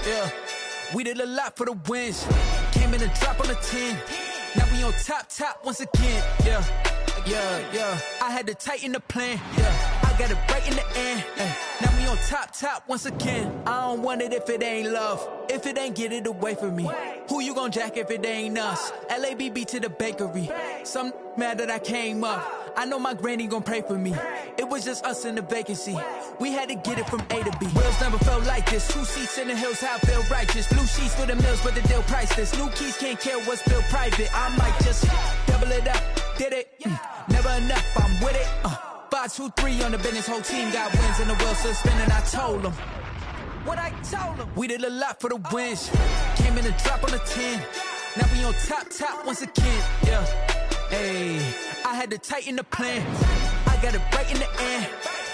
yeah. We did a lot for the wins. Came in a drop on the 10. Now we on top once again, yeah. I had to tighten the plan, yeah. I got it right in the end, now we on top once again. I don't want it if it ain't love. If it ain't, get it away from me. Who you gon' jack if it ain't us? LABB to the bakery. Some mad that I came up. I know my granny gon' pray for me. It was just us in the vacancy. We had to get it from A to B. Wheels never felt like this. 2 seats in the hills, how I feel righteous. Blue sheets for the mills, but the deal priceless. New keys can't care what's built private. I might just double it up. Did it? Never enough, I'm with it. 5, 2, 3 on the business. Whole team got wins and the wheels still spinning. I told them what I told them. We did a lot for the wins. Came in a drop on the 10. Now we on top once again, yeah. Hey, I had to tighten the plan. I got it right in the end.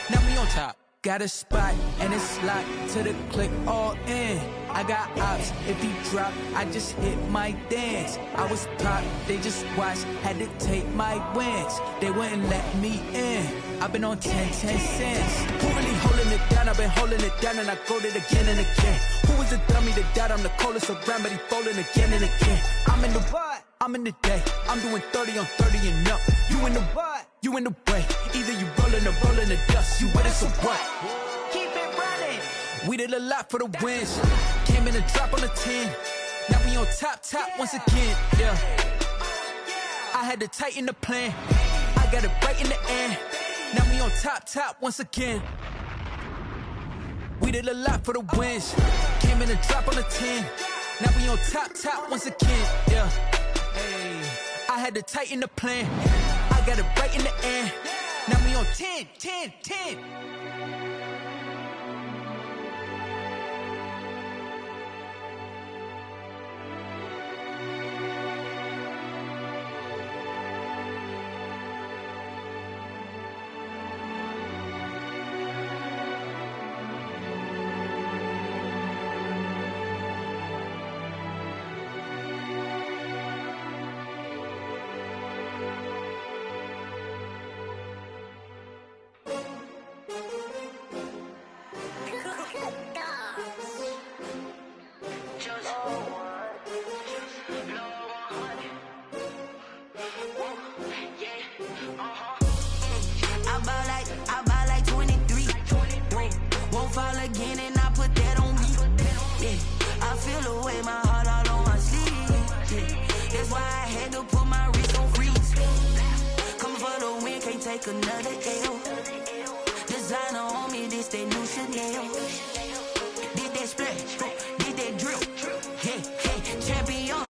Now we on top. Got a spot and it's locked to the click all in. I got ops, if he drop, I just hit my dance. I was top, they just watched, had to take my wins. They wouldn't let me in. I've been on 10 cents. Who really holding it down? I've been holding it down and I go it again and again. Who was the dummy that died? I'm the coldest around, but he folding again and again. I'm in the what? I'm in the day. I'm doing 30 on 30 and up. You in the what? You in the way. Either you rolling or rolling the dust. You with us or what? Keep it running. We did a lot for the wins. Came in a drop on the 10. Now we on top once again, yeah. I had to tighten the plan. I got it right in the end. Now we on top once again. We did a lot for the wins. Came in a drop on the 10. Now we on top once again, yeah. Hey, I had to tighten the plan. I got it right in the end. Now we on 10. I buy like 23. Won't fall again and I put that on me. Yeah, I feel away my heart all on my sleeve. Yeah, that's why I had to put my wrist on freeze. Coming for the win, can't take another L. Designer on me, this that new Chanel. Did that splash, did that drip. Hey, champion.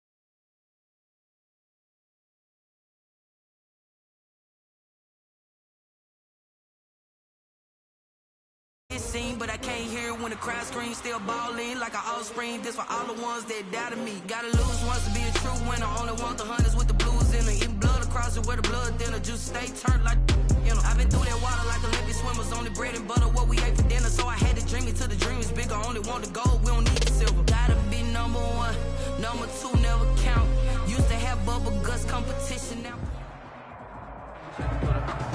But I can't hear it when the crowd screams. Still ballin' like an offspring. This for all the ones that doubted me. Gotta lose once to be a true winner. Only want the hunters with the blues in it. Eating blood across it where the blood thinner. Just stay turned like, you know. I've been through that water like Olympic swimmers. Only bread and butter what we ate for dinner. So I had to dream it till the dream is bigger. Only want the gold, we don't need the silver. Gotta be number 1, number 2 never count. Used to have bubble guts competition now.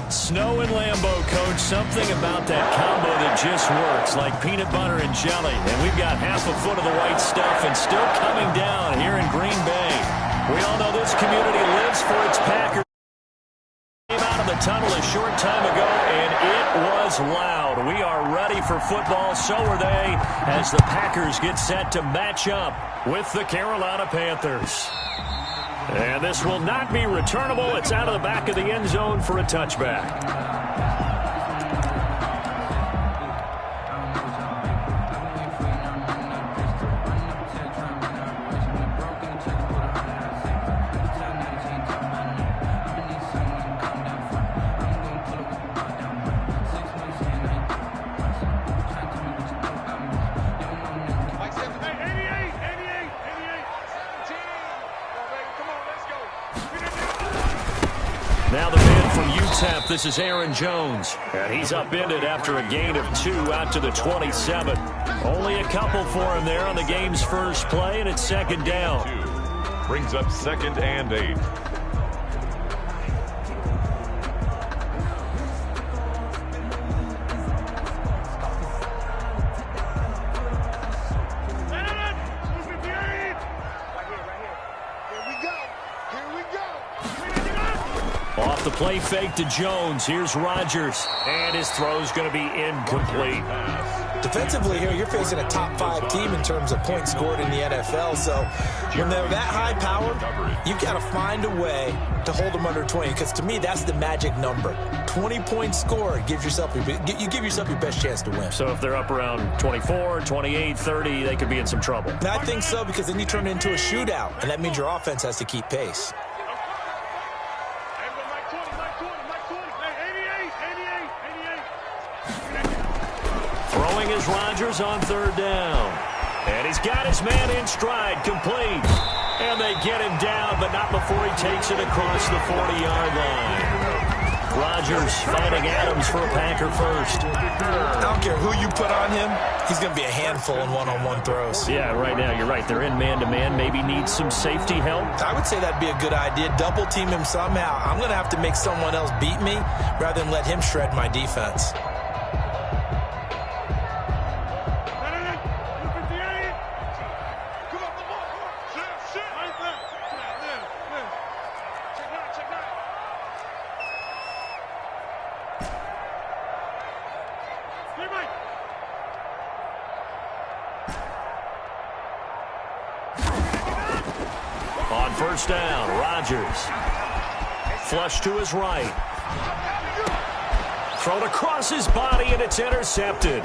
Snow and Lambeau, Coach, something about that combo that just works, like peanut butter and jelly. And we've got half a foot of the white stuff and still coming down here in Green Bay. We all know this community lives for its Packers. Came out of the tunnel a short time ago, and it was loud. We are ready for football, so are they, as the Packers get set to match up with the Carolina Panthers. And this will not be returnable. It's out of the back of the end zone for a touchback. Now the man from UTEP, this is Aaron Jones. And he's upended after a gain of 2 out to the 27. Only a couple for him there on the game's first play, and it's second down. Brings up 2nd and 8. The play fake to Jones. Here's Rodgers. And his throw's going to be incomplete. Defensively here, you're facing a top 5 team in terms of points scored in the NFL. So when they're that high powered, you've got to find a way to hold them under 20. Because to me, that's the magic number. 20 points scored, you give yourself your best chance to win. So if they're up around 24, 28, 30, they could be in some trouble. And I think so, because then you turn it into a shootout, and that means your offense has to keep pace. Throwing is Rodgers on third down. And he's got his man in stride, complete. And they get him down, but not before he takes it across the 40-yard line. Rodgers finding Adams for a Packer first. I don't care who you put on him, he's going to be a handful in one-on-one throws. Yeah, right now, you're right. They're in man-to-man. Maybe need some safety help. I would say that'd be a good idea. Double team him somehow. I'm going to have to make someone else beat me rather than let him shred my defense. On first down, Rodgers. Flush to his right. Thrown across his body, and it's intercepted.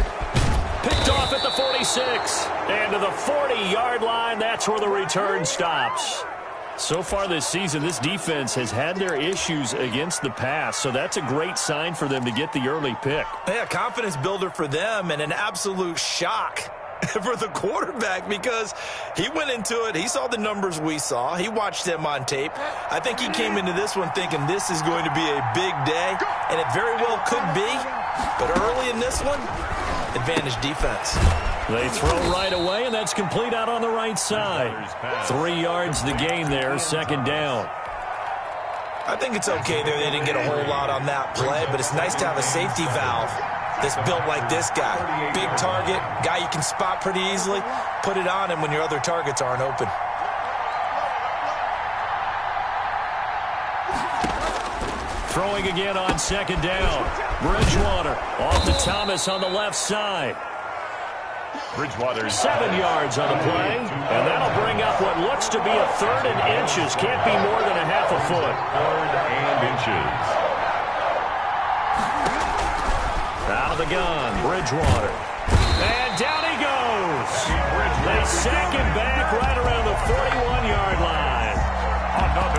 Picked off at the 46. And to the 40-yard line, that's where the return stops. So far this season, this defense has had their issues against the pass, so that's a great sign for them to get the early pick. Yeah, confidence builder for them, and an absolute shock for the quarterback, because he went into it, he saw the numbers we saw, he watched them on tape. I think he came into this one thinking this is going to be a big day, and it very well could be, but early in this one, advantage defense. They throw right away, and that's complete out on the right side. 3 yards the gain there, second down. I think it's okay there. They didn't get a whole lot on that play, but it's nice to have a safety valve that's built like this guy. Big target, guy you can spot pretty easily. Put it on him when your other targets aren't open. Throwing again on second down. Bridgewater off to Thomas on the left side. Bridgewater 7 yards on the play, and that'll bring up what looks to be a third and inches. Can't be more than a half a foot. Third and inches. Out of the gun, Bridgewater. And down he goes. They sack him back right around the 41-yard line.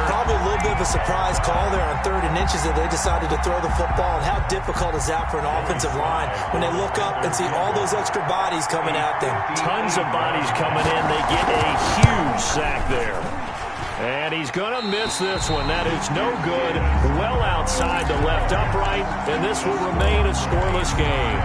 Probably a little bit of a surprise call there on third and inches that they decided to throw the football. And how difficult is that for an offensive line when they look up and see all those extra bodies coming at them? Tons of bodies coming in. They get a huge sack there. And he's going to miss this one. That is no good. Well outside the left upright, and this will remain a scoreless game.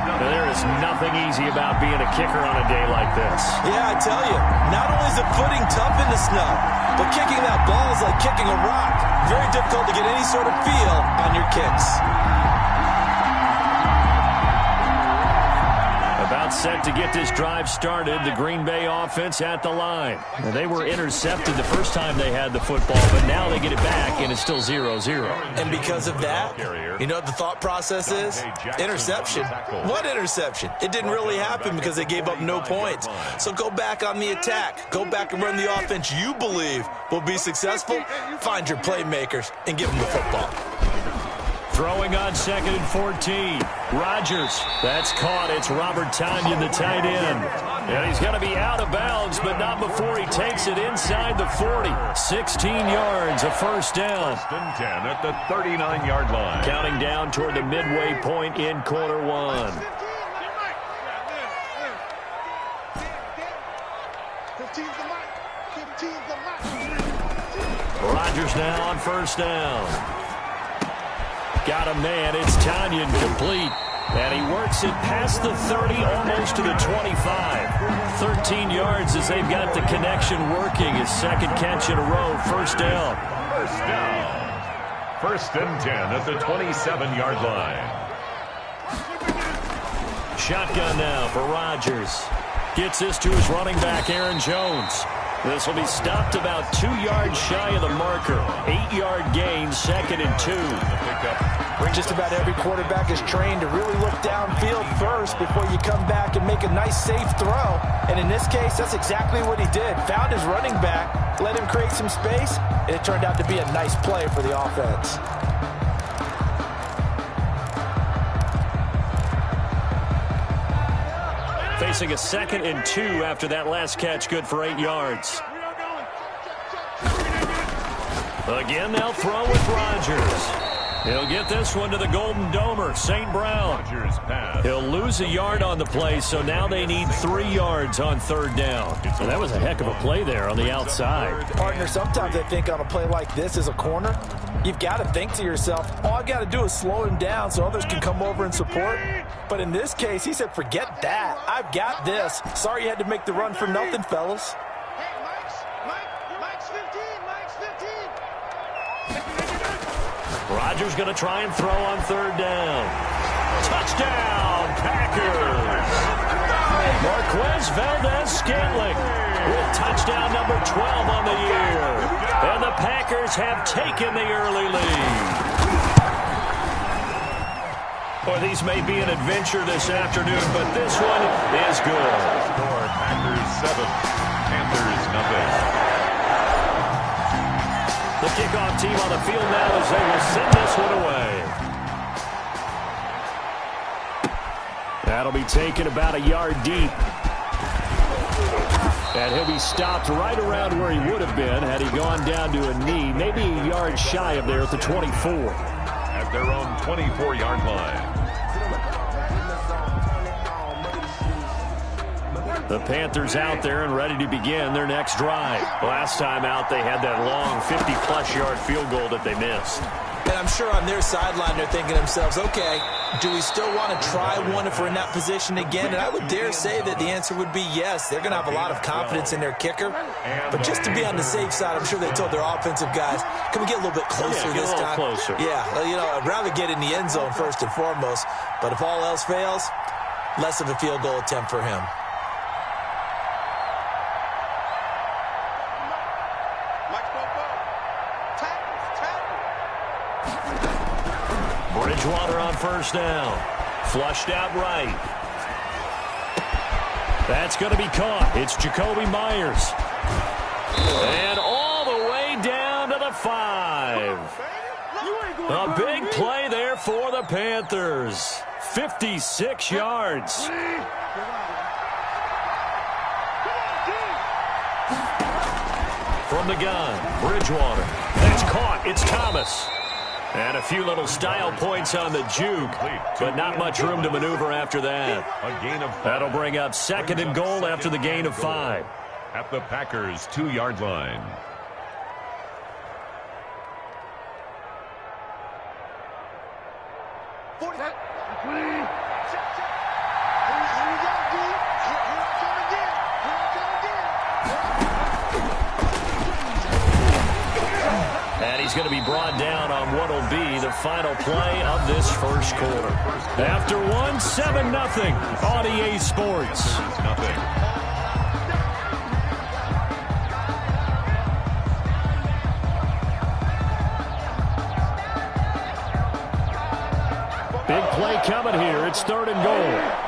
Now, there is nothing easy about being a kicker on a day like this. Yeah, I tell you, not only is the footing tough in the snow, but kicking that ball is like kicking a rock. Very difficult to get any sort of feel on your kicks. About set to get this drive started, the Green Bay offense at the line. Now, they were intercepted the first time they had the football, but now they get it back, and it's still 0-0. And because of that, you know what the thought process is? Interception. What interception? It didn't really happen because they gave up no points. So go back on the attack. Go back and run the offense you believe will be successful. Find your playmakers and give them the football. Throwing on second and 14. Rodgers. That's caught. It's Robert Tonyan, the tight end. And he's going to be out of bounds, but not before he takes it inside the 40. 16 yards, a first down. First and 10 at the 39-yard line. Counting down toward the midway point in quarter one. Rodgers now on first down. Got a man. It's Tonyan, complete. And he works it past the 30, almost to the 25. 13 yards as they've got the connection working. His second catch in a row. First down. First down. First and 10 at the 27-yard line. Shotgun now for Rodgers. Gets this to his running back, Aaron Jones. This will be stopped about 2 yards shy of the marker. 8-yard gain, 2nd and 2. Just about every quarterback is trained to really look downfield first before you come back and make a nice, safe throw. And in this case, that's exactly what he did. Found his running back, let him create some space, and it turned out to be a nice play for the offense. Facing a 2nd and 2 after that last catch, good for 8 yards. Again, they'll throw with Rodgers. He'll get this one to the Golden Domer, St. Brown. He'll lose a yard on the play, so now they need 3 yards on 3rd down. So that was a heck of a play there on the outside. Partner, sometimes I think on a play like this as a corner, you've got to think to yourself, all I got to do is slow him down so others can come over and support. But in this case, he said, forget that. I've got this. Sorry you had to make the run for nothing, fellas. Rodgers going to try and throw on 3rd down. Touchdown, Packers. Marquez Valdez-Scantling with touchdown number 12 on the year. And the Packers have taken the early lead. Boy, these may be an adventure this afternoon, but this one is good. Score, Packers 7, Panthers nothing. The kickoff team on the field now as they will send this one away. That'll be taken about a yard deep. And he'll be stopped right around where he would have been had he gone down to a knee, maybe a yard shy of there at the 24. At their own 24-yard line. The Panthers out there and ready to begin their next drive. Last time out, they had that long 50-plus yard field goal that they missed. And I'm sure on their sideline they're thinking to themselves, okay, do we still want to try one if we're in that position again? And I would dare say that the answer would be yes. They're going to have a lot of confidence in their kicker. But just to be on the safe side, I'm sure they told their offensive guys, can we get a little bit closer this time? Closer. Yeah, well, you know, I'd rather get in the end zone first and foremost. But if all else fails, less of a field goal attempt for him. Bridgewater on 1st down. Flushed out right. That's going to be caught. It's Jacoby Myers. And all the way down to the 5. A big play there for the Panthers. 56 yards. From the gun, Bridgewater. That's caught. It's Thomas. And a few little style points on the juke, but not much room to maneuver after that. A gain of 5. That'll bring up 2nd and goal after the gain of 5. At the Packers' 2-yard line. And he's going to be brought down on what will be the final play of this first quarter. After 1, 7-0 on EA Sports. Big play coming here. It's 3rd and goal.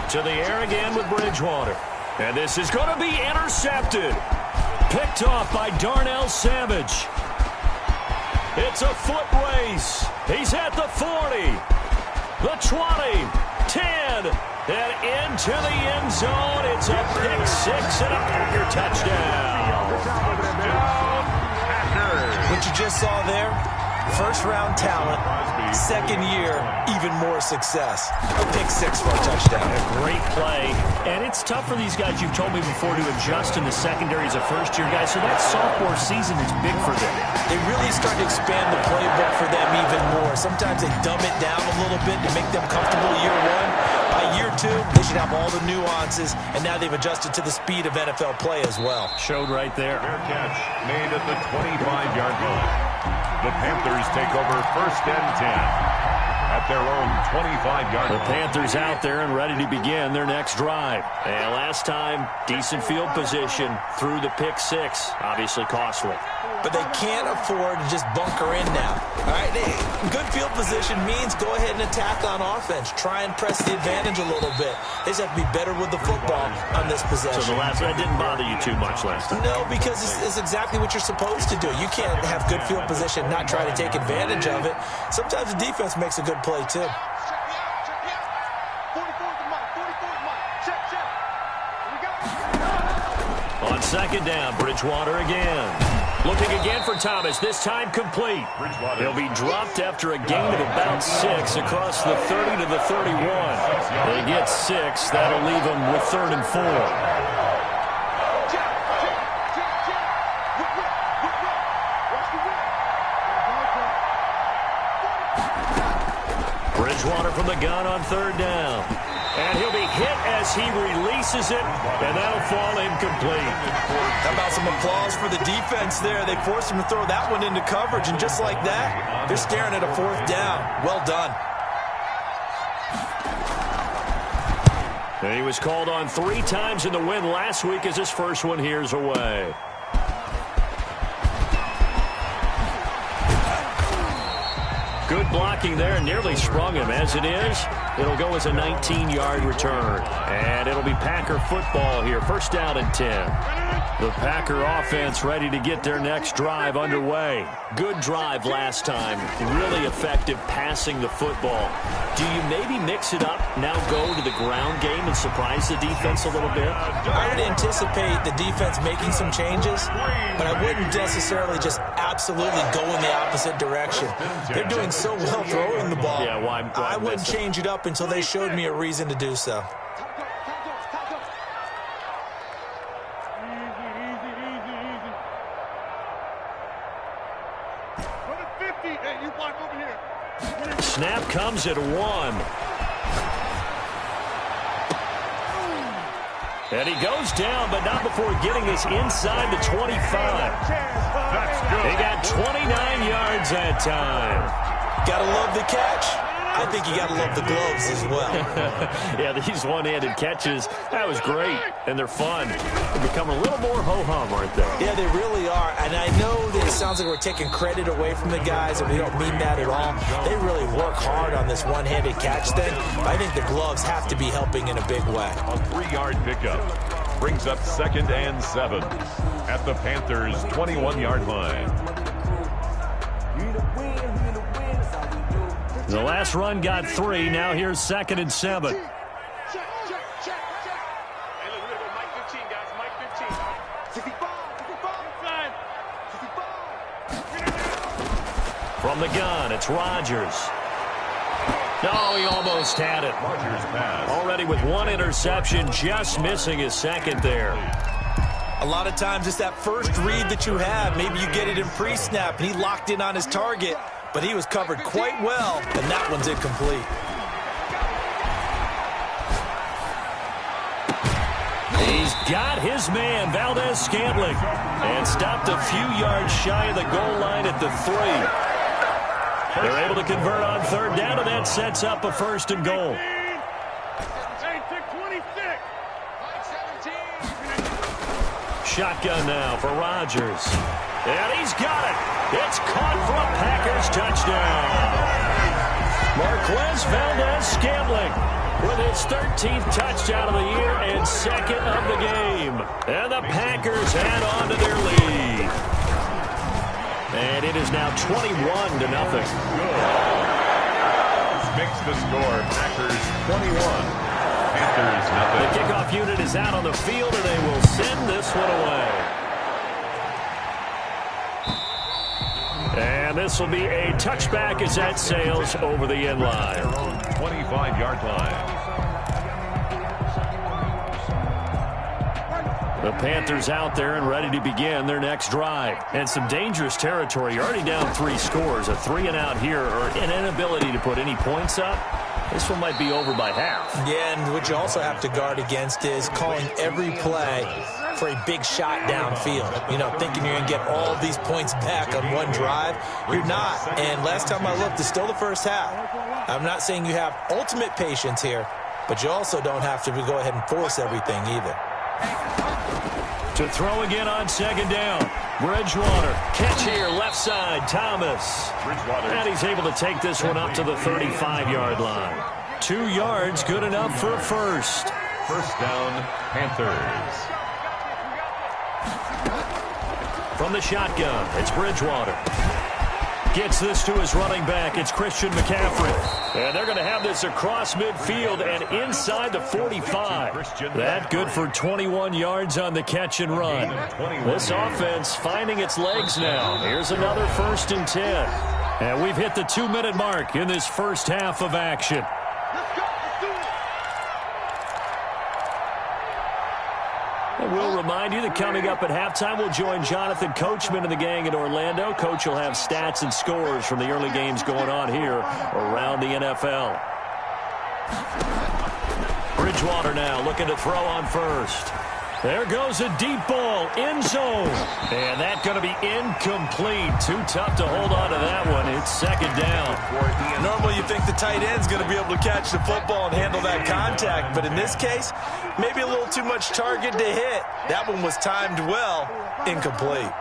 To the air again with Bridgewater. And this is going to be intercepted. Picked off by Darnell Savage. It's a foot race. He's at the 40, the 20, 10, and into the end zone. It's a pick 6 and a Packer touchdown. What you just saw there, first-round talent, second year, even more success. A pick 6 for a touchdown. A great play. And it's tough for these guys, you've told me before, to adjust in the secondary as a first-year guy. So that sophomore season is big for them. They really start to expand the playbook for them even more. Sometimes they dumb it down a little bit to make them comfortable year one. By year 2, they should have all the nuances, and now they've adjusted to the speed of NFL play as well. Showed right there. Fair catch made at the 25-yard line. The Panthers take over 1st and 10 at their own 25-yard line. The Panthers out there and ready to begin their next drive. And last time, decent field position through the pick 6. Obviously costly. But they can't afford to just bunker in now. All right, good field position means go ahead and attack on offense. Try and press the advantage a little bit. They just have to be better with the football on this possession. So that didn't bother you too much last time? No, because it's exactly what you're supposed to do. You can't have good field position, not try to take advantage of it. Sometimes the defense makes a good play, too. On 2nd down, Bridgewater again. Looking again for Thomas, this time complete. He'll be dropped after a gain of about 6 across the 30 to the 31. They get 6. That'll leave them with 3rd and 4. Bridgewater from the gun on 3rd down. And he'll be hit as he releases it, and that'll fall incomplete. How about some applause for the defense there? They forced him to throw that one into coverage, and just like that, they're staring at a 4th down. Well done. And he was called on 3 times in the win last week as his first one here's away. Good blocking there, nearly sprung him. As it is, it'll go as a 19-yard return. And it'll be Packer football here. 1st down and 10. The Packer offense ready to get their next drive underway. Good drive last time. Really effective passing the football. Do you maybe mix it up, now go to the ground game and surprise the defense a little bit? I would anticipate the defense making some changes, but I wouldn't necessarily just absolutely go in the opposite direction. They're doing so well throwing the ball. Yeah, why I wouldn't change it up until they showed me a reason to do so. Snap comes at 1. And he goes down, but not before getting this inside the 25. He got 29 yards that time. Gotta love the catch. I think you gotta love the gloves as well. Yeah, these one-handed catches, that was great, and they're fun. They become a little more ho-hum, aren't they? Yeah, they really are, and I know that it sounds like we're taking credit away from the guys, and we don't mean that at all. They really work hard on this one-handed catch thing, but I think the gloves have to be helping in a big way. A 3-yard pickup brings up 2nd and 7 at the Panthers' 21-yard line. The last run got 3. Now here's 2nd and 7. From the gun, it's Rodgers. No, he almost had it. Rodgers pass. Already with 1 interception, just missing his 2nd there. A lot of times it's that first read that you have. Maybe you get it in pre-snap, and he locked in on his target. But he was covered quite well, and that one's incomplete. He's got his man, Valdez-Scantling, and stopped a few yards shy of the goal line at the 3. They're able to convert on 3rd down, and that sets up a 1st and goal. Shotgun now for Rodgers. And he's got it. It's caught for a Packers touchdown. Marquez Valdez-Scantling with his 13th touchdown of the year and 2nd of the game. And the Packers add on to their lead. And it is now 21-0. Makes the score. Packers 21. Panthers nothing. The kickoff unit is out on the field, and they will send this one away. And this will be a touchback as that sails over the end line. Their own 25-yard line. The Panthers out there and ready to begin their next drive. And some dangerous territory. You're already down 3 scores. A 3-and-out here or an inability to put any points up This one might be over by half. Yeah, and what you also have to guard against is calling every play for a big shot downfield. You know, thinking you're going to get all these points back on one drive. You're not. And last time I looked, it's still the first half. I'm not saying you have ultimate patience here, but you also don't have to go ahead and force everything either. To throw again on second down. Bridgewater. Catch here, left side, Thomas. And he's able to take this one up to the 35-yard line. 2 yards, good enough for a first. First down, Panthers. From the shotgun, it's Bridgewater. Gets this to his running back. It's Christian McCaffrey. And they're going to have this across midfield and inside the 45. That good for 21 yards on the catch and run. This offense finding its legs now. Here's another 1st and 10. And we've hit the 2-minute mark in this first half of action. And we'll remind you that coming up at halftime, we'll join Jonathan Coachman and the gang in Orlando. Coach will have stats and scores from the early games going on here around the NFL. Bridgewater now looking to throw on first. There goes a deep ball, end zone. And that's going to be incomplete. Too tough to hold on to that one. It's second down. Normally you think the tight end's going to be able to catch the football and handle that contact, but in this case, maybe a little too much target to hit. That one was timed well, incomplete.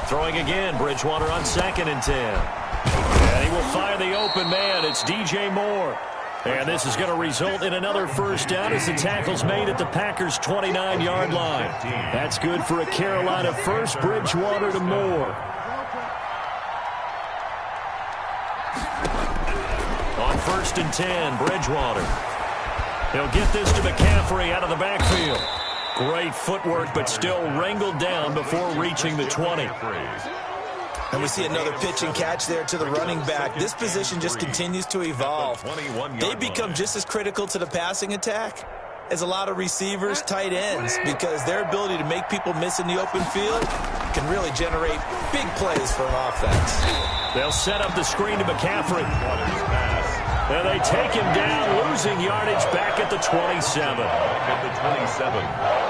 Throwing again, Bridgewater on 2nd and 10. And he will fire the open man. It's DJ Moore. And this is going to result in another first down as the tackle's made at the Packers' 29-yard line. That's good for a Carolina first. Bridgewater to Moore. On 1st and 10, Bridgewater. He'll get this to McCaffrey out of the backfield. Great footwork, but still wrangled down before reaching the 20. And we see another pitch and catch there to the running back. This position just continues to evolve. They become just as critical to the passing attack as a lot of receivers, tight ends, because their ability to make people miss in the open field can really generate big plays for an offense. They'll set up the screen to McCaffrey. And they take him down, losing yardage back at the 27. At the 27.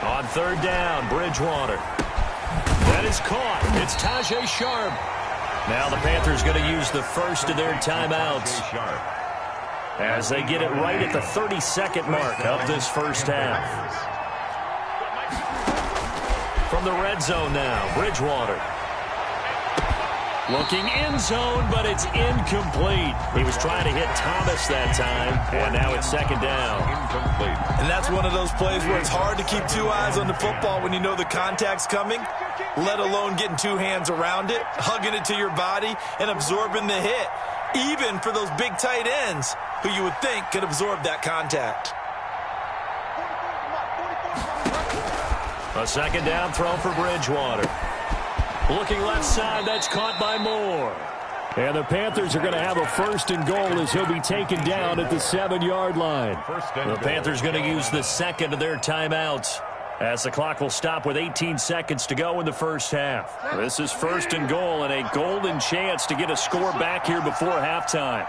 On 3rd down, Bridgewater. That is caught. It's Tajay Sharp. Now the Panthers going to use the first of their timeouts as they get it right at the 32nd mark of this first half. From the red zone now, Bridgewater. Looking end zone, but it's incomplete. He was trying to hit Thomas that time, and now it's second down. Incomplete. And that's one of those plays where it's hard to keep 2 eyes on the football when you know the contact's coming, let alone getting 2 hands around it, hugging it to your body, and absorbing the hit, even for those big tight ends who you would think could absorb that contact. A second down throw for Bridgewater. Looking left side, that's caught by Moore. And the Panthers are going to have a 1st and goal as he'll be taken down at the 7-yard line. The Panthers going to use the second of their timeouts as the clock will stop with 18 seconds to go in the first half. This is 1st and goal and a golden chance to get a score back here before halftime.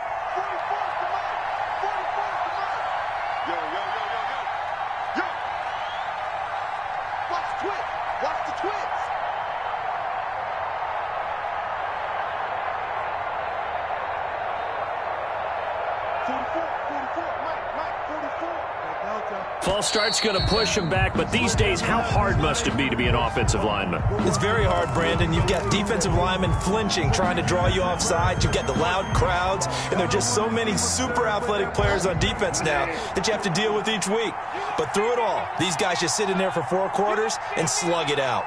False start's going to push him back, but these days, how hard must it be to be an offensive lineman? It's very hard, Brandon. You've got defensive linemen flinching, trying to draw you offside. You've got the loud crowds, and there are just so many super athletic players on defense now that you have to deal with each week. But through it all, these guys just sit in there for 4 quarters and slug it out.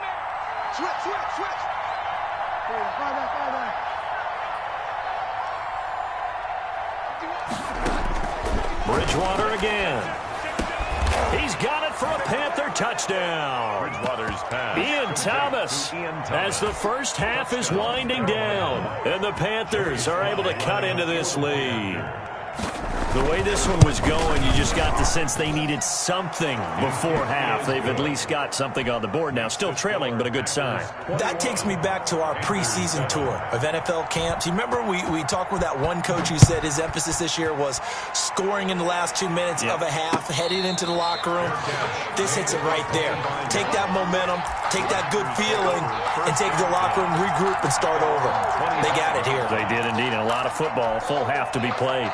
Switch. Bridgewater again. He's got it for a Panther touchdown. Ian Thomas as the first half is winding down, and the Panthers are able to cut into this lead. The way this one was going, you just got the sense they needed something before half. They've at least got something on the board now. Still trailing, but a good sign. That takes me back to our preseason tour of NFL camps. You remember we talked with that one coach who said his emphasis this year was scoring in the last 2 minutes of a half, heading into the locker room. This hits it right there. Take that momentum, take that good feeling, and take the locker room, regroup, and start over. They got it here. They did indeed, and a lot of football, full half to be played.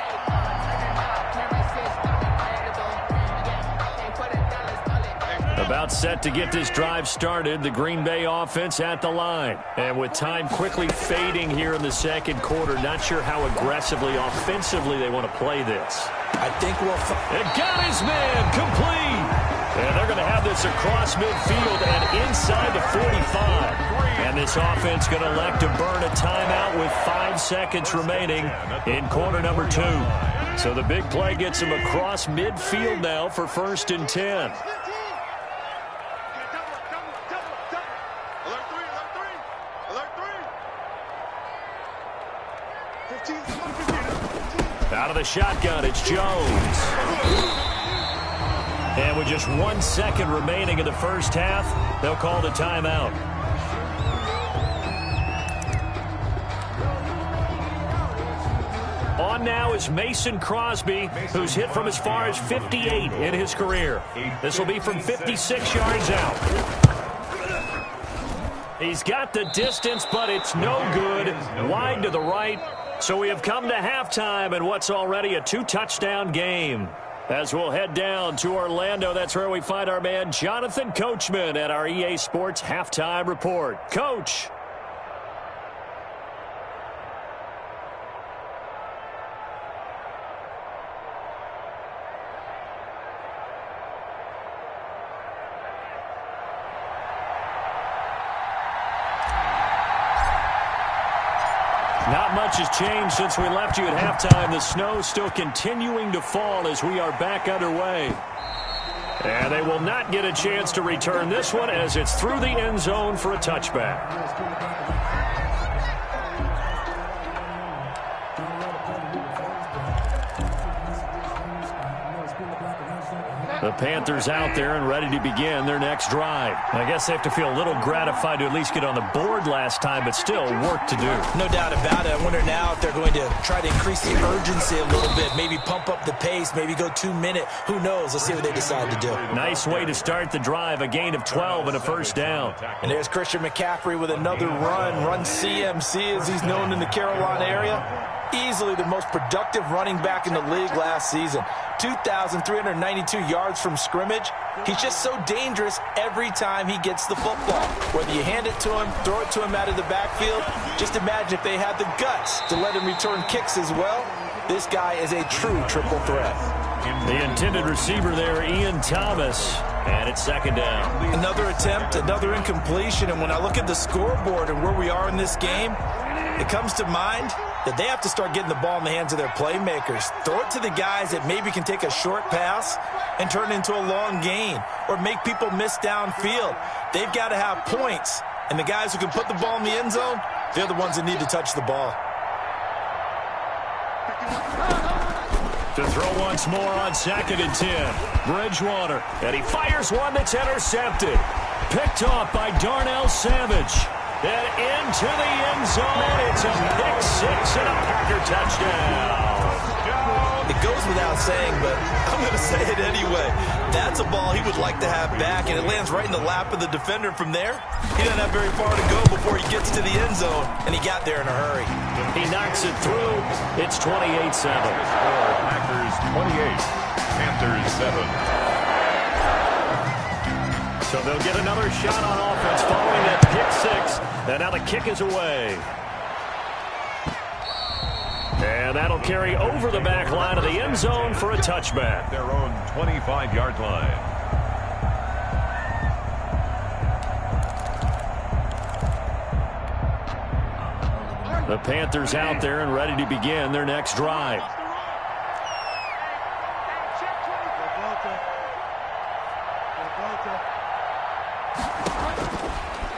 About set to get this drive started, the Green Bay offense at the line. And with time quickly fading here in the second quarter, not sure how aggressively, offensively they want to play this. I think we'll... It got his man complete. And they're going to have this across midfield and inside the 45. And this offense going to elect to burn a timeout with 5 seconds remaining in quarter number 2. So the big play gets them across midfield now for 1st and 10. Out of the shotgun, it's Jones. And with just 1 second remaining in the first half, they'll call the timeout. On now is Mason Crosby, who's hit from as far as 58 in his career. This will be from 56 yards out. He's got the distance, but it's no good. Wide to the right. So we have come to halftime in what's already a 2-touchdown game. As we'll head down to Orlando, that's where we find our man Jonathan Coachman at our EA Sports Halftime Report. Coach. Not much has changed since we left you at halftime. The snow still continuing to fall as we are back underway. And they will not get a chance to return this one as it's through the end zone for a touchback. The Panthers out there and ready to begin their next drive. I guess they have to feel a little gratified to at least get on the board last time, but still work to do. No doubt about it. I wonder now if they're going to try to increase the urgency a little bit, maybe pump up the pace, maybe go 2 minute. Who knows? Let's see what they decide to do. Nice way to start the drive, a gain of 12 and a first down. And there's Christian McCaffrey with another run CMC as he's known in the Carolina area. Easily the most productive running back in the league last season. 2,392 yards from scrimmage. He's just so dangerous every time he gets the football. Whether you hand it to him, throw it to him out of the backfield, just imagine if they had the guts to let him return kicks as well. This guy is a true triple threat. The intended receiver there, Ian Thomas, and it's second down. Another attempt, another incompletion, and when I look at the scoreboard and where we are in this game, it comes to mind that they have to start getting the ball in the hands of their playmakers. Throw it to the guys that maybe can take a short pass and turn it into a long gain or make people miss downfield. They've got to have points, and the guys who can put the ball in the end zone, they're the ones that need to touch the ball. To throw once more on 2nd and 10. Bridgewater, and he fires one that's intercepted. Picked off by Darnell Savage. Then into the end zone. It's a pick six and a Packer touchdown. It goes without saying, but I'm going to say it anyway. That's a ball he would like to have back, and it lands right in the lap of the defender from there. He doesn't have very far to go before he gets to the end zone, and he got there in a hurry. He knocks it through. It's 28-7. Packers 28, Panthers 7. So they'll get another shot on offense following that pick six. And now the kick is away. And that'll carry over the back line of the end zone for a touchback. Their own 25-yard line. The Panthers out there and ready to begin their next drive.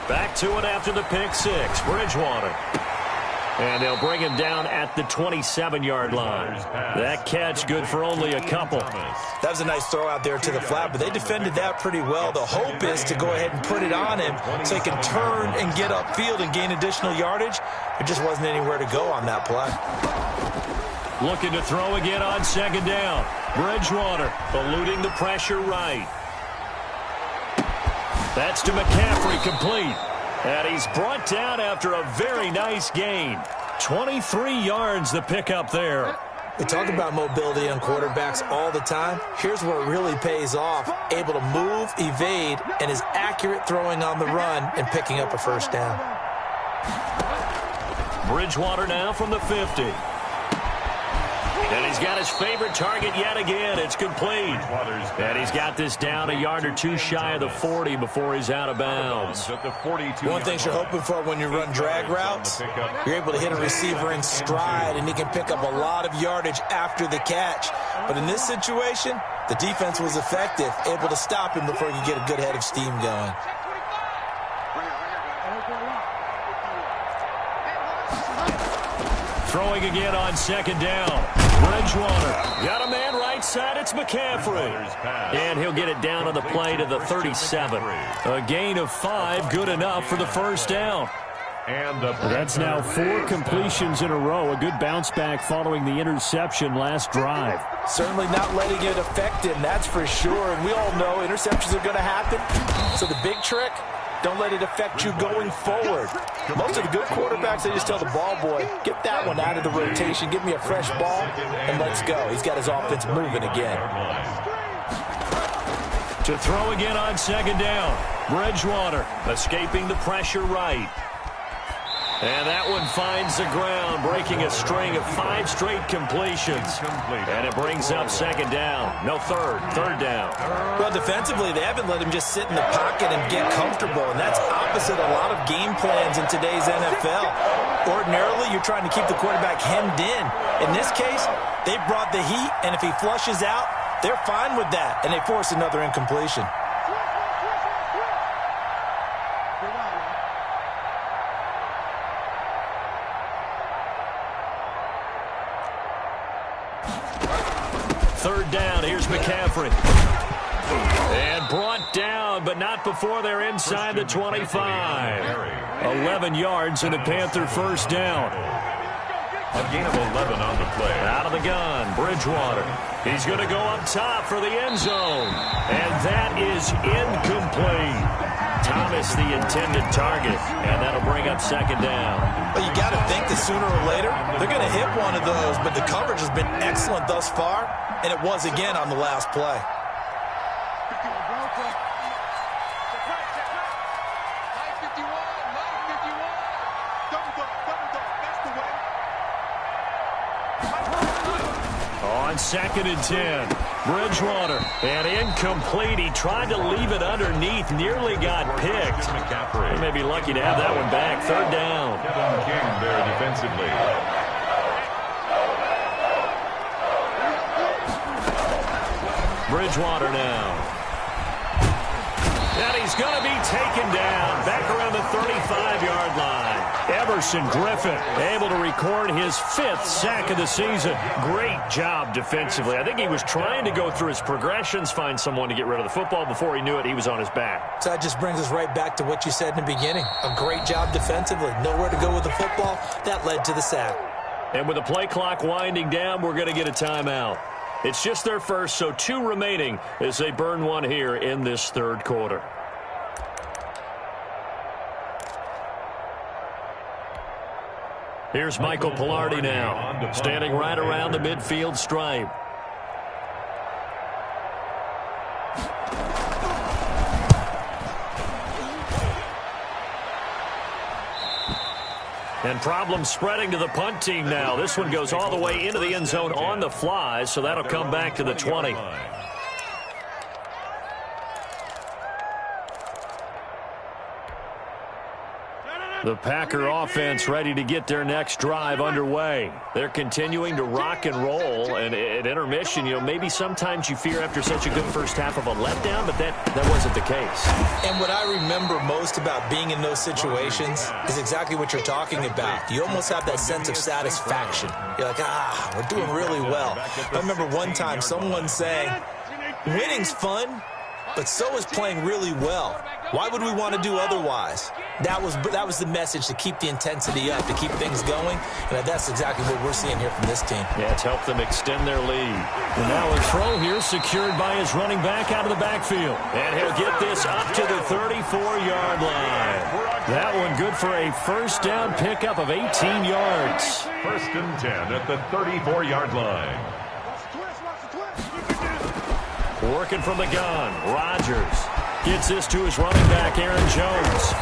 Back to it after the pick six. Bridgewater. And they'll bring him down at the 27-yard line. That catch good for only a couple. That was a nice throw out there to the flat, but they defended that pretty well. The hope is to go ahead and put it on him so he can turn and get upfield and gain additional yardage. There just wasn't anywhere to go on that play. Looking to throw again on second down. Bridgewater eluding the pressure right. That's to McCaffrey, complete. And he's brought down after a very nice gain. 23 yards the pickup there. We talk about mobility on quarterbacks all the time. Here's where it really pays off. Able to move, evade, and is accurate throwing on the run and picking up a first down. Bridgewater now from the 50. And he's got his favorite target yet again. It's complete. And he's got this down a yard or two shy of the 40 before he's out of bounds. One thing you're hoping for when you run drag routes, you're able to hit a receiver in stride, and he can pick up a lot of yardage after the catch. But in this situation, the defense was effective, able to stop him before he could get a good head of steam going. Throwing again on second down. Bridgewater got a man right side. It's McCaffrey. And he'll get it down on the play to the 37. A gain of 5, good enough for the first down. That's now 4 completions in a row. A good bounce back following the interception last drive. Certainly not letting it affect him, that's for sure. And we all know interceptions are going to happen. So the big trick, don't let it affect you going forward. Most of the good quarterbacks, they just tell the ball boy, get that one out of the rotation, give me a fresh ball, and let's go. He's got his offense moving again. To throw again on second down. Bridgewater escaping the pressure right. And that one finds the ground, breaking a string of 5 straight completions. And it brings up second down. No, third down. Well, defensively, they haven't let him just sit in the pocket and get comfortable, and that's opposite a lot of game plans in today's NFL. Ordinarily, you're trying to keep the quarterback hemmed in. In this case, they brought the heat, and if he flushes out, they're fine with that, and they force another incompletion. Third down, here's McCaffrey. And brought down, but not before they're inside the 25. 11 yards and a Panther first down. A gain of 11 on the play. Out of the gun, Bridgewater. He's going to go up top for the end zone. And that is incomplete. Thomas, the intended target, and that'll bring up second down. Well, you got to think that sooner or later, they're going to hit one of those, but the coverage has been excellent thus far, and it was again on the last play. On second and 10, Bridgewater, and incomplete. He tried to leave it underneath, nearly got picked. They may be lucky to have that one back. Third down. Kevin King there defensively. Bridgewater now. And he's going to be taken down back around the 35-yard line. Everson Griffin able to record his 5th sack of the season. Great job defensively. I think he was trying to go through his progressions, find someone to get rid of the football. Before he knew it, he was on his back. So that just brings us right back to what you said in the beginning. A great job defensively. Nowhere to go with the football. That led to the sack. And with the play clock winding down, we're going to get a timeout. It's just their first, so 2 remaining as they burn one here in this third quarter. Here's Michael Pilardi now, standing right around the midfield stripe. And problems spreading to the punt team now. This one goes all the way into the end zone on the fly, so that'll come back to the 20. The Packer offense ready to get their next drive underway. They're continuing to rock and roll, and at intermission, maybe sometimes you fear after such a good first half of a letdown, but that wasn't the case. And what I remember most about being in those situations is exactly what you're talking about. You almost have that sense of satisfaction. You're like, we're doing really well. I remember one time someone saying, winning's fun, but so is playing really well. Why would we want to do otherwise? That was the message, to keep the intensity up, to keep things going, and that's exactly what we're seeing here from this team. Yeah, it's helped them extend their lead. And now a throw here secured by his running back out of the backfield. And he'll get this up to the 34-yard line. That one good for a first down pickup of 18 yards. 1st and 10 at the 34-yard line. Working from the gun, Rodgers gets this to his running back, Aaron Jones.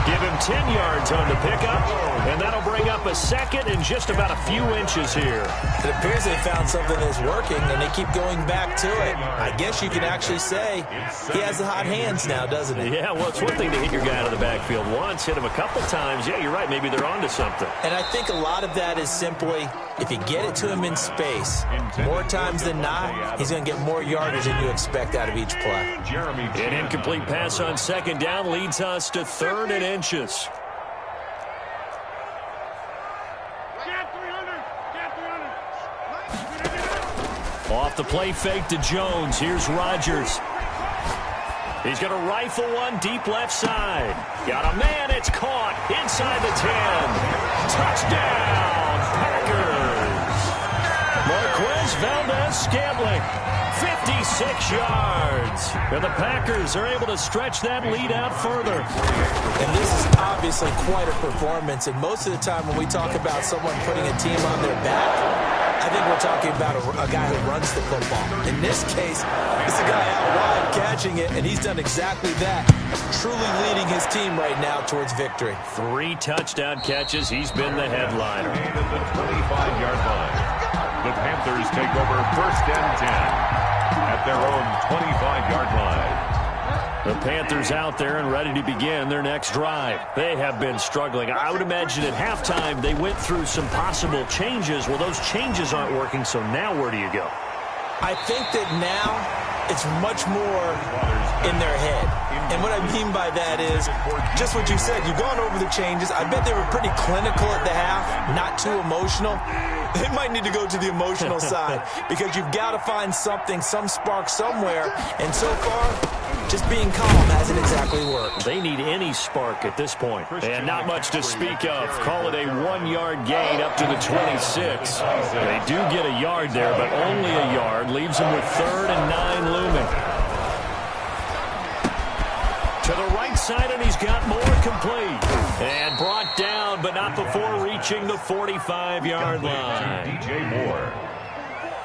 Give him 10 yards on the pickup, and that'll bring up a second and just about a few inches here. It appears they found something that's working, and they keep going back to it. I guess you can actually say he has the hot hands now, doesn't he? Yeah, well, it's one thing to hit your guy out of the backfield once, hit him a couple times. Yeah, you're right. Maybe they're onto something. And I think a lot of that is simply, if you get it to him in space, more times than not, he's going to get more yardage than you expect out of each play. An incomplete pass on second down leads us to 3rd and inches. Off the play fake to Jones. Here's Rodgers. He's going to rifle one deep left side. Got a man. It's caught inside the 10. Touchdown, Packers. Marquez Valdez-Scantling, 56 yards. And the Packers are able to stretch that lead out further. And this is obviously quite a performance. And most of the time when we talk about someone putting a team on their back, I think we're talking about a guy who runs the football. In this case, it's a guy out wide catching it, and he's done exactly that. Truly leading his team right now towards victory. 3 touchdown catches. He's been the headliner. At the 25-yard line, the Panthers take over 1st and 10 at their own 25-yard line. The Panthers out there and ready to begin their next drive. They have been struggling. I would imagine at halftime they went through some possible changes. Well, those changes aren't working, so now where do you go? I think that now it's much more in their head. And what I mean by that is just what you said. You've gone over the changes. I bet they were pretty clinical at the half, not too emotional. They might need to go to the emotional side because you've got to find something, some spark somewhere. And so far, just being calm hasn't exactly worked. They need any spark at this point. And not much to speak of. Call it a 1-yard gain up to the 26. They do get a yard there, but only a yard. Leaves them with 3rd and 9 looming. To the right side, and he's got more complete. And brought down, but not before reaching the 45-yard line. DJ Moore.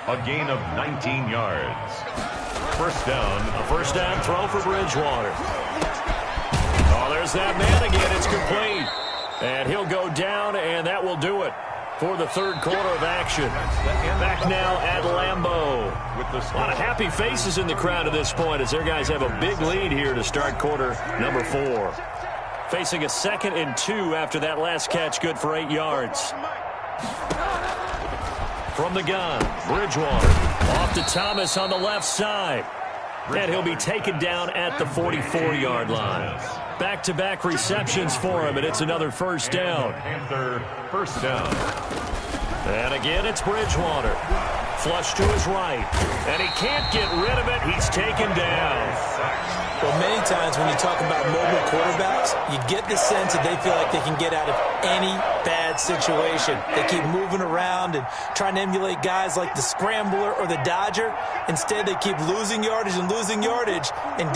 A gain of 19 yards. 1st down. A 1st down throw for Bridgewater. Oh, there's that man again. It's complete. And he'll go down, and that will do it for the 3rd quarter of action. Back now at Lambeau. A lot of happy faces in the crowd at this point as their guys have a big lead here to start quarter number 4. Facing a 2nd and 2 after that last catch, good for 8 yards. From the gun, Bridgewater. Off to Thomas on the left side. And he'll be taken down at the 44-yard line. Back-to-back receptions for him, and it's another 1st down. Panther 1st down. And again, it's Bridgewater. Flush to his right. And he can't get rid of it. He's taken down. Well, many times when you talk about mobile quarterbacks, you get the sense that they feel like they can get out of any bad situation. They keep moving around and trying to emulate guys like the Scrambler or the Dodger. Instead, they keep losing yardage and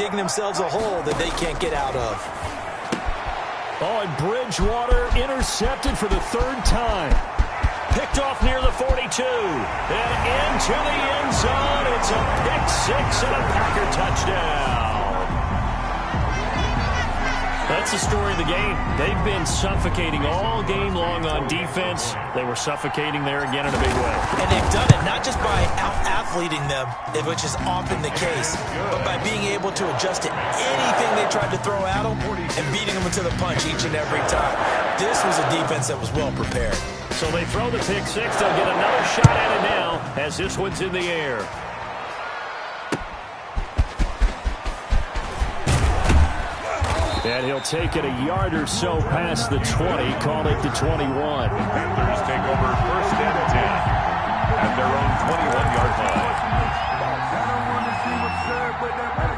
digging themselves a hole that they can't get out of. Oh, and Bridgewater intercepted for the 3rd time. Picked off near the 42. And into the end zone. It's a pick 6 and a Packer touchdown. A that's the story of the game. They've been suffocating all game long on defense. They were suffocating there again in a big way. And they've done it not just by out-athleting them, which is often the case, but by being able to adjust to anything they tried to throw at them and beating them into the punch each and every time. This was a defense that was well prepared. So they throw the pick six. They'll get another shot at it now as this one's in the air. And he'll take it a yard or so past the 20, call it the 21. Panthers take over first and 10 at their own 21-yard line.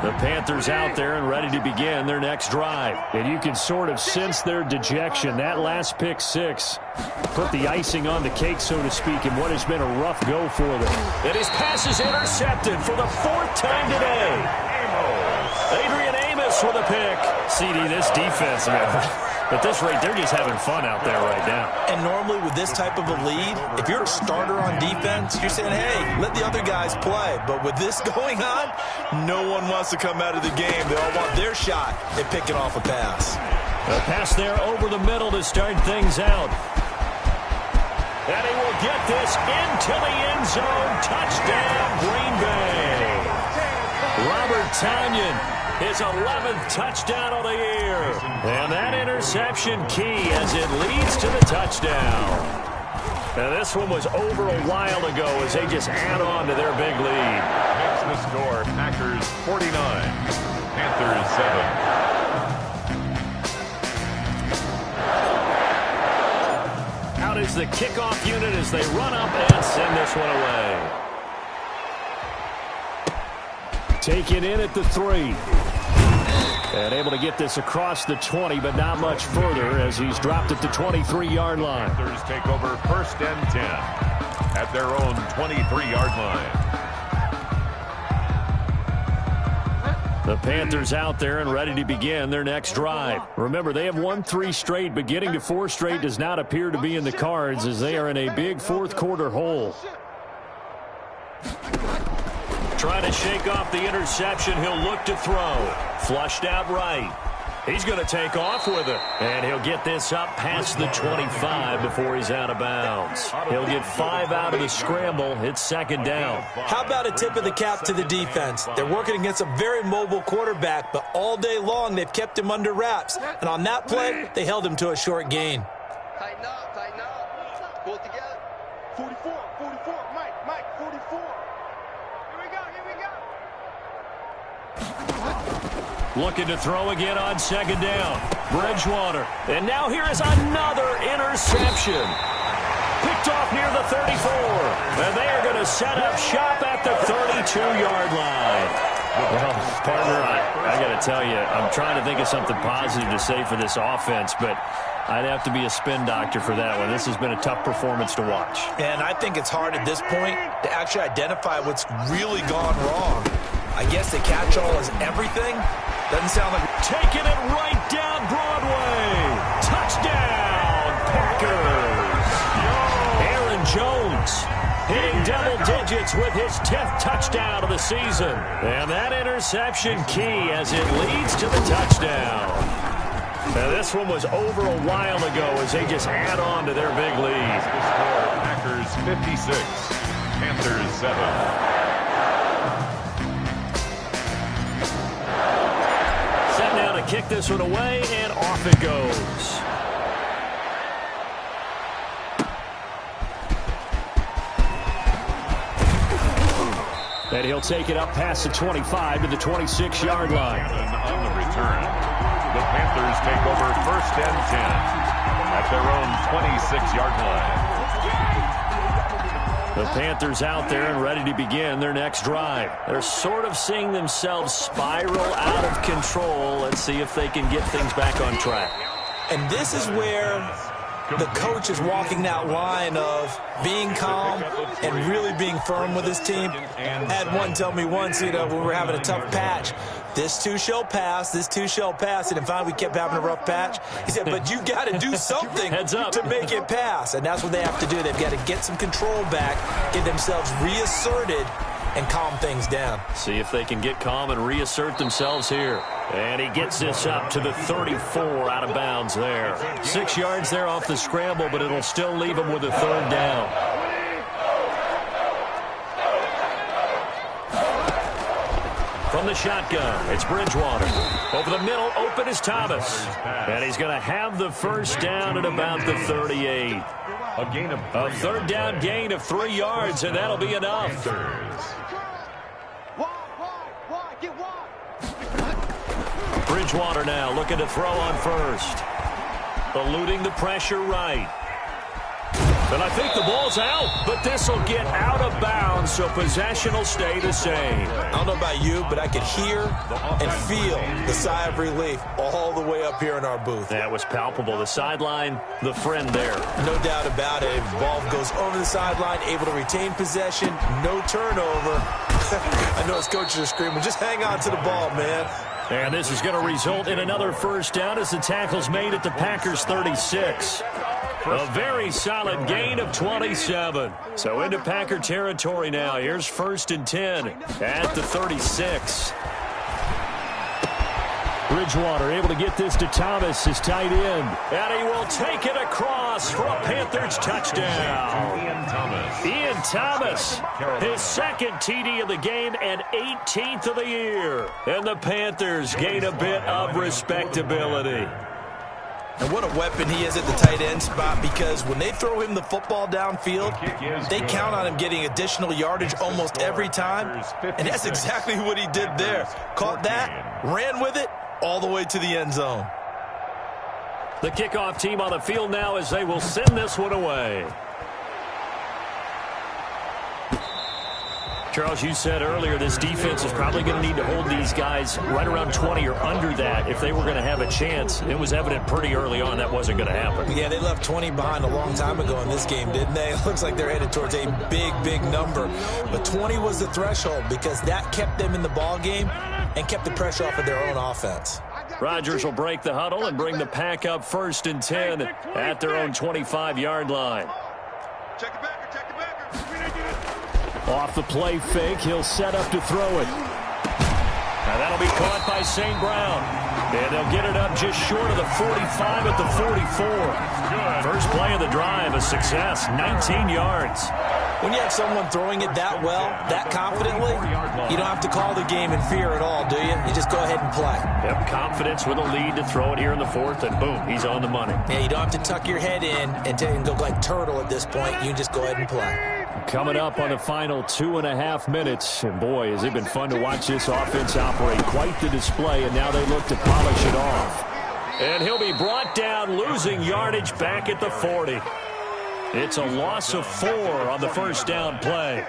The Panthers out there and ready to begin their next drive. And you can sort of sense their dejection. That last pick six put the icing on the cake, so to speak, in what has been a rough go for them. And his pass is intercepted for the fourth time today. Adrian Amos with a pick. CD, this defense, man, at this rate, they're just having fun out there right now. And normally with this type of a lead, if you're a starter on defense, you're saying, hey, let the other guys play. But with this going on, no one wants to come out of the game. They all want their shot at picking off a pass. A pass there over the middle to start things out. And he will get this into the end zone. Touchdown, Green Bay. Robert Tonyan, his 11th touchdown of the year. And that interception key as it leads to the touchdown. Now this one was over a while ago as they just add on to their big lead. Makes the score, Packers 49, Panthers 7. Out is the kickoff unit as they run up and send this one away. Taken in at the 3. And able to get this across the 20, but not much further as he's dropped at the 23-yard line. Panthers take over first and 10 at their own 23-yard line. The Panthers out there and ready to begin their next drive. Remember, they have won 3 straight, but getting to 4 straight does not appear to be in the cards as they are in a big fourth-quarter hole. Trying to shake off the interception. He'll look to throw. Flushed out right. He's going to take off with it. And he'll get this up past the 25 before he's out of bounds. He'll get 5 out of the scramble. It's second down. How about a tip of the cap to the defense? They're working against a very mobile quarterback, but all day long they've kept him under wraps. And on that play, they held him to a short gain. Tighten up, tighten up. Pull it together. 44, Mike, 44. Looking to throw again on second down. Bridgewater. And now here is another interception. Picked off near the 34. And they are going to set up shop at the 32-yard line. Well, partner, I got to tell you, I'm trying to think of something positive to say for this offense, but I'd have to be a spin doctor for that one. This has been a tough performance to watch. And I think it's hard at this point to actually identify what's really gone wrong. I guess the catch-all is everything. Doesn't sound like... Taking it right down Broadway. Touchdown, Packers. Aaron Jones hitting double digits with his 10th touchdown of the season. And that interception key as it leads to the touchdown. Now this one was over a while ago as they just add on to their big lead. Packers 56, Panthers 7. Now to kick this one away, and off it goes. And he'll take it up past the 25 to the 26-yard line. On the return, the Panthers take over first and 10 at their own 26-yard line. The Panthers out there and ready to begin their next drive. They're sort of seeing themselves spiral out of control. Let's see if they can get things back on track. And this is where the coach is walking that line of being calm and really being firm with his team. I had one tell me once, when we were having a tough patch, this too shall pass, this too shall pass. And finally we kept having a rough patch. He said, but you got to do something to make it pass. And that's what they have to do. They've got to get some control back, get themselves reasserted, and calm things down. See if they can get calm and reassert themselves here. And he gets this up to the 34 out of bounds there. 6 yards there off the scramble, but it'll still leave him with a 3rd down. From the shotgun, it's Bridgewater. Over the middle, open is Thomas. And he's going to have the 1st down at about the 38. A 3rd down gain of 3 yards, and that'll be enough. Bridgewater now looking to throw on 1st. Eluding the pressure right. And I think the ball's out, but this will get out of bounds, so possession will stay the same. I don't know about you, but I could hear and feel the sigh of relief all the way up here in our booth. That was palpable. The sideline, the friend there. No doubt about it. The ball goes over the sideline, able to retain possession, no turnover. I know his coaches are screaming, just hang on to the ball, man. And this is going to result in another 1st down as the tackle's made at the Packers' 36. A very solid gain of 27. So into Packer territory now. Here's 1st and 10 at the 36. Bridgewater able to get this to Thomas, his tight end. And he will take it across for a Panthers touchdown. Ian Thomas, his 2nd TD of the game and 18th of the year. And the Panthers gain a bit of respectability. And what a weapon he is at the tight end spot, because when they throw him the football downfield, they count on him getting additional yardage almost every time. And that's exactly what he did there. Caught that, ran with it, all the way to the end zone. The kickoff team on the field now as they will send this one away. Charles, you said earlier this defense is probably going to need to hold these guys right around 20 or under that if they were going to have a chance. It was evident pretty early on that wasn't going to happen. Yeah, they left 20 behind a long time ago in this game, didn't they? It looks like they're headed towards a big, big number. But 20 was the threshold because that kept them in the ball game and kept the pressure off of their own offense. Rodgers will break the huddle and bring the Pack up 1st and 10 at their own 25-yard line. Check the backer, check the backer. Off the play fake, he'll set up to throw it. And that'll be caught by St. Brown. And they'll get it up just short of the 45 at the 44. First play of the drive, a success, 19 yards. When you have someone throwing it that well, that confidently, you don't have to call the game in fear at all, do you? You just go ahead and play. Yep, confidence with a lead to throw it here in the 4th, and boom, he's on the money. Yeah, you don't have to tuck your head in and go like turtle at this point. You just go ahead and play. Coming up on the final 2.5 minutes, and boy, has it been fun to watch this offense operate. Quite the display, and now they look to polish it off. And he'll be brought down, losing yardage back at the 40. It's a loss of 4 on the 1st down play.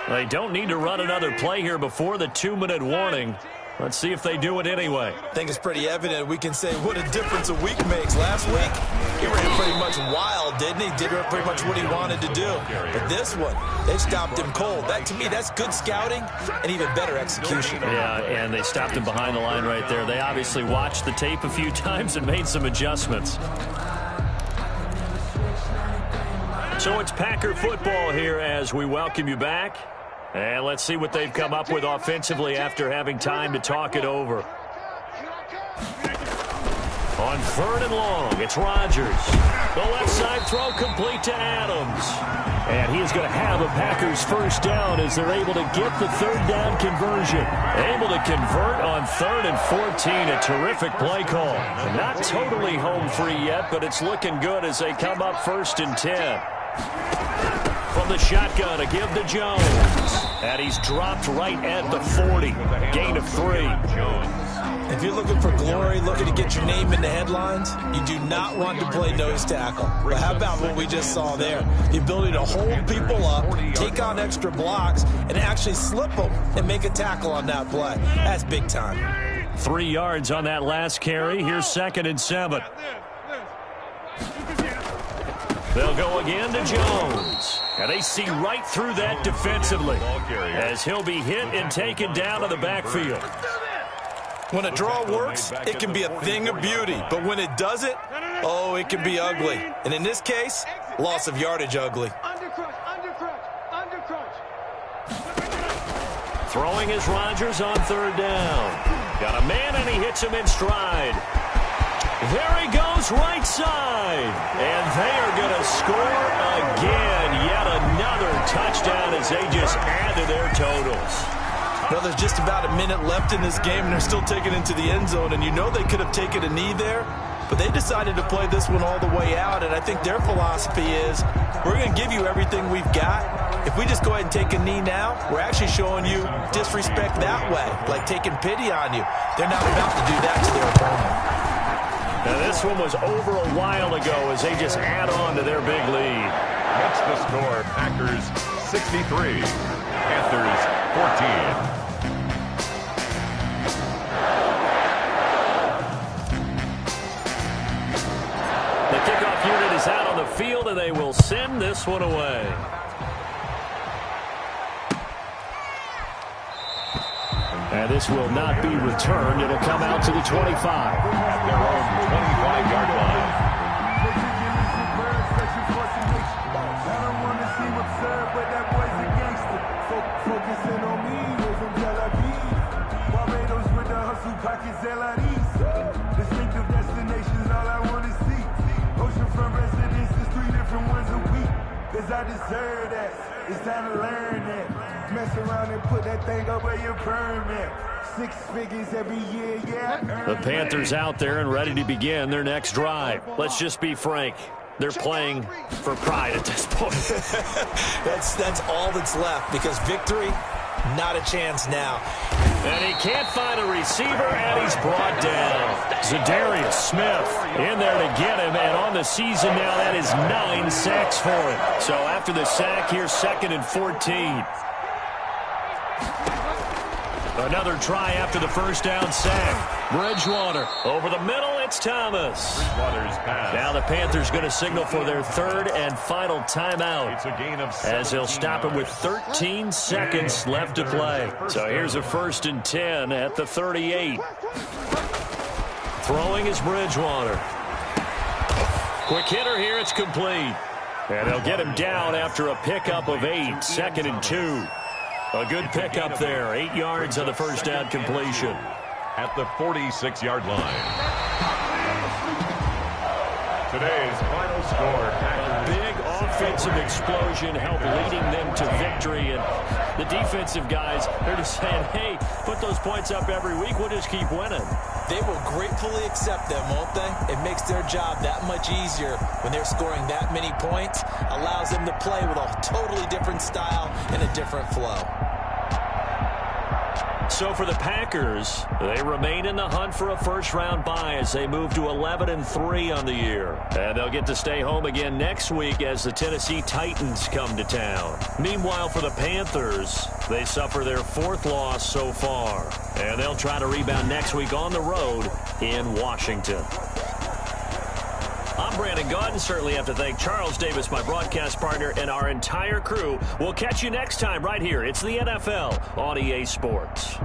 They don't need to run another play here before the 2-minute warning. Let's see if they do it anyway. I think it's pretty evident. We can say what a difference a week makes. Last week, he ran pretty much wild, didn't he? Did pretty much what he wanted to do. But this one, they stopped him cold. That, to me, that's good scouting and even better execution. Yeah, and they stopped him behind the line right there. They obviously watched the tape a few times and made some adjustments. So it's Packer football here as we welcome you back. And let's see what they've come up with offensively after having time to talk it over. On 3rd and long, it's Rodgers. The left side throw complete to Adams. And he is going to have a Packers 1st down as they're able to get the 3rd down conversion. Able to convert on 3rd and 14. A terrific play call. Not totally home free yet, but it's looking good as they come up 1st and 10. From the shotgun to give to Jones. And he's dropped right at the 40. Gain of 3. If you're looking for glory, looking to get your name in the headlines, you do not want to play nose tackle. But how about what we just saw there? The ability to hold people up, take on extra blocks, and actually slip them and make a tackle on that play. That's big time. 3 yards on that last carry. Here's 2nd and 7. They'll go again to Jones. And they see right through that defensively as he'll be hit and taken down to the backfield. When a draw works, it can be a thing of beauty. But when it doesn't, oh, it can be ugly. And in this case, loss of yardage ugly. Throwing is Rodgers on third down. Got a man, and he hits him in stride. There he goes, right side. And they are going to score again. Yet another touchdown as they just add to their totals. Well, there's just about a minute left in this game, and they're still taking it into the end zone. And you know they could have taken a knee there, but they decided to play this one all the way out. And I think their philosophy is, we're going to give you everything we've got. If we just go ahead and take a knee now, we're actually showing you disrespect that way, like taking pity on you. They're not about to do that to their opponent. Now, this one was over a while ago as they just add on to their big lead. What's the score? Packers 63, Panthers 14. The kickoff unit is out on the field, and they will send this one away. And this will not be returned. It'll come out to the 25. At their own 25-yard line. Distinctive destinations, all I want to see. Oceanfront residences, 3 different ones a week. Cause I deserve that. It's time to learn that. Mess around and put that thing over your permit. 6 figures every year, yeah. The Panthers out there and ready to begin their next drive. Let's just be frank. They're playing for pride at this point. That's all that's left, because victory, not a chance now. And he can't find a receiver, and he's brought down. Zadarius Smith in there to get him, and on the season now, that is 9 sacks for him. So after the sack, here's 2nd and 14. Another try after the first down sack. Bridgewater over the middle. It's Thomas. Bridgewater's pass. Now the Panthers going to signal for their 3rd and final timeout, It's a gain of as they'll stop it with 13 seconds left to play. So here's a 1st and 10 at the 38. Throwing is Bridgewater. Quick hitter here. It's complete. And they'll get him down after a pickup of 8. 2nd and 2. A good pickup there. 8 yards on the first down completion. At the 46-yard line. Today's final score. Big offensive explosion helped leading them to victory. And the defensive guys, they're just saying, hey, put those points up every week. We'll just keep winning. They will gratefully accept them, won't they? It makes their job that much easier when they're scoring that many points. Allows them to play with a totally different style and a different flow. So for the Packers, they remain in the hunt for a first-round bye as they move to 11-3 on the year. And they'll get to stay home again next week as the Tennessee Titans come to town. Meanwhile, for the Panthers, they suffer their 4th loss so far. And they'll try to rebound next week on the road in Washington. I'm Brandon Gaudin. Certainly have to thank Charles Davis, my broadcast partner, and our entire crew. We'll catch you next time right here. It's the NFL on EA Sports.